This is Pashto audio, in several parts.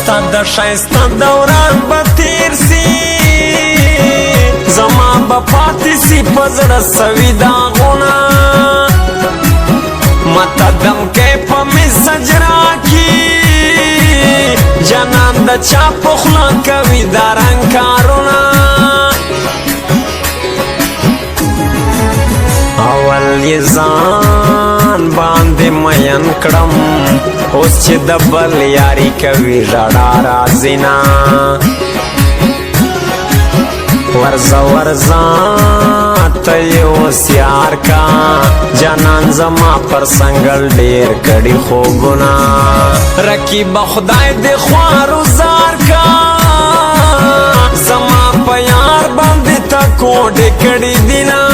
ستا د ښایسته دوران به تیر سي زما به پاتې سي په زړه سوي داغونه مته دمکی په مسج راکي جانان د چا په خوله کوي دا رنګ کارونه اول یې ځان باندې مین کړم اوس چې د بل یاري کوي ژړا راځي نه ورځه ورځه ته یې اوس یار کا جانان زما پر سنګل ډېر کړي خوبونه رقیبه خدای دې خوارو زار کا زما په یار باندې تا کوډې کړي دي نه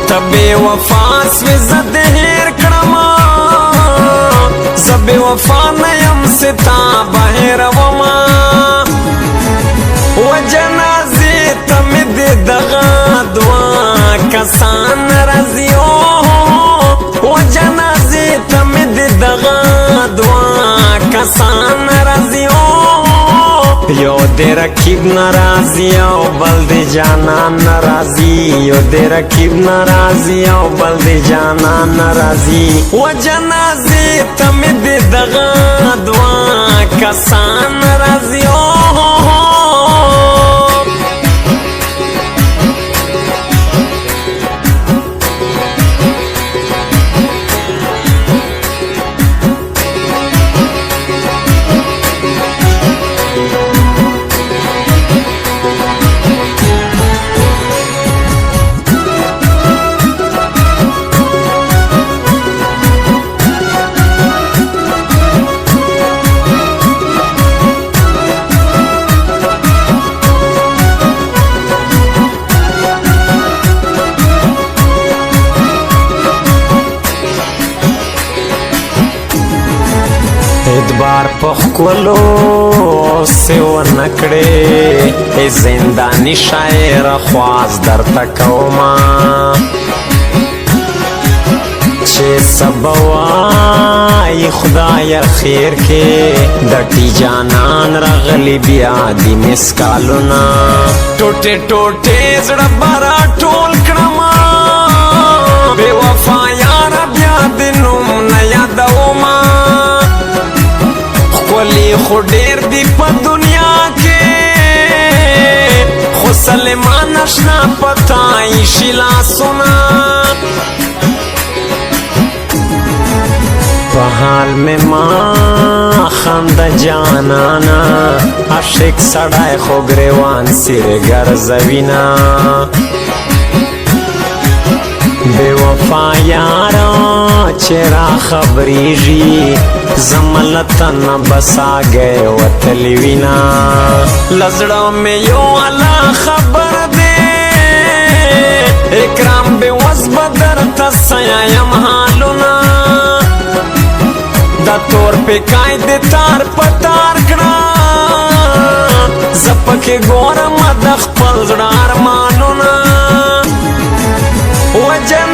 ته بې وفا سوې زه دې هېر کړمه زه بې وفا نه یم ستا به هېرومه و جنازې ته مې د دغه دوه کسان راځي و جنازې ته مې د دغه دوه کسان راځي یو دې رقیب ناراضي او بل دې جانان ناراضي یو دې رقیب ناراضي او بل دې جانان ناراضي و جنازې ته مې د دغه دوه کسان راځي ادبار پخکولو سے ونکڑے ای زندانی شاعر خواز در تکوما چه سبوائی خدای خیر کے دٹی جانان رغلی بیا دی مسکالونا ٹوٹے ٹوٹے زڑا بارا ٹول کرما بے وفا یار بیا دنم نیا دوما ولی خو ډیر دی په دنیا کې خو سلیمان اشنا پتائی شلا سنا په حال میں ما خند جانانا عاشق سړی خو ګریوان سیر ګرځوینا بے وفا یارا چرا خبریږي زملتن بسا گئے وتلیوینا لزڑوں میں یو علا خبر دے اکرام بے وزب در تسیایم حالونا دا طور پہ قائد تار پتار کنا زپکے گورم دخ پل زڑار مانونا وجن